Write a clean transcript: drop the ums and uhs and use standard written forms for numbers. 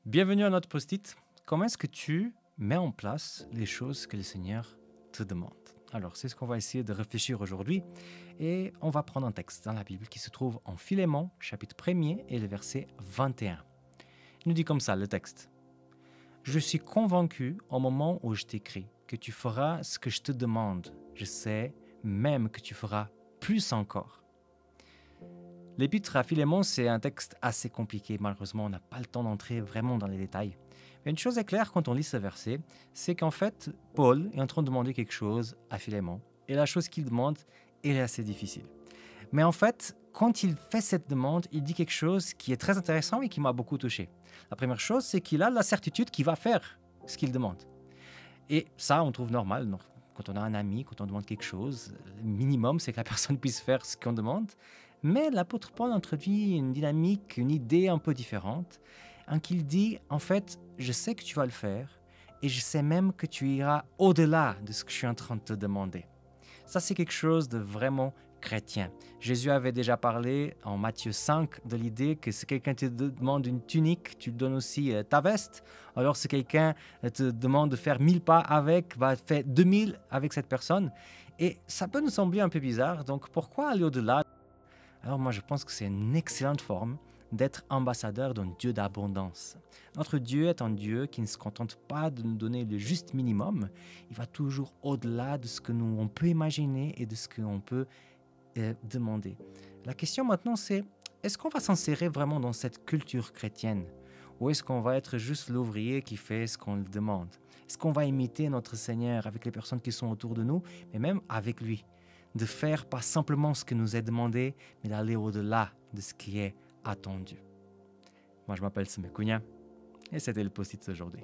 Bienvenue à notre post-it. Comment est-ce que tu mets en place les choses que le Seigneur te demande? Alors, c'est ce qu'on va essayer de réfléchir aujourd'hui. Et on va prendre un texte dans la Bible qui se trouve en Philémon, chapitre 1er et le verset 21. Il nous dit comme ça, le texte. Je suis convaincu au moment où je t'écris que tu feras ce que je te demande. Je sais même que tu feras plus encore. L'épître à Philémon, c'est un texte assez compliqué. Malheureusement, on n'a pas le temps d'entrer vraiment dans les détails. Mais une chose est claire quand on lit ce verset, c'est qu'en fait, Paul est en train de demander quelque chose à Philémon. Et la chose qu'il demande, elle est assez difficile. Mais en fait, quand il fait cette demande, il dit quelque chose qui est très intéressant et qui m'a beaucoup touché. La première chose, c'est qu'il a la certitude qu'il va faire ce qu'il demande. Et ça, on trouve normal. Quand on a un ami, quand on demande quelque chose, le minimum, c'est que la personne puisse faire ce qu'on demande. Mais l'apôtre Paul introduit une dynamique, une idée un peu différente, en qu'il dit, en fait, je sais que tu vas le faire, et je sais même que tu iras au-delà de ce que je suis en train de te demander. Ça, c'est quelque chose de vraiment chrétien. Jésus avait déjà parlé en Matthieu 5 de l'idée que si quelqu'un te demande une tunique, tu lui donnes aussi ta veste. Alors si quelqu'un te demande de faire 1000 pas avec, fais 2000 avec cette personne. Et ça peut nous sembler un peu bizarre, donc pourquoi aller au-delà? Alors moi je pense que c'est une excellente forme d'être ambassadeur d'un Dieu d'abondance. Notre Dieu est un Dieu qui ne se contente pas de nous donner le juste minimum, il va toujours au-delà de ce que nous on peut imaginer et de ce qu'on peut demander. La question maintenant c'est, est-ce qu'on va s'insérer vraiment dans cette culture chrétienne? Ou est-ce qu'on va être juste l'ouvrier qui fait ce qu'on lui demande? Est-ce qu'on va imiter notre Seigneur avec les personnes qui sont autour de nous, mais même avec lui? De faire pas simplement ce que nous est demandé, mais d'aller au-delà de ce qui est attendu. Moi, je m'appelle Semekunya et c'était le post-it d'aujourd'hui.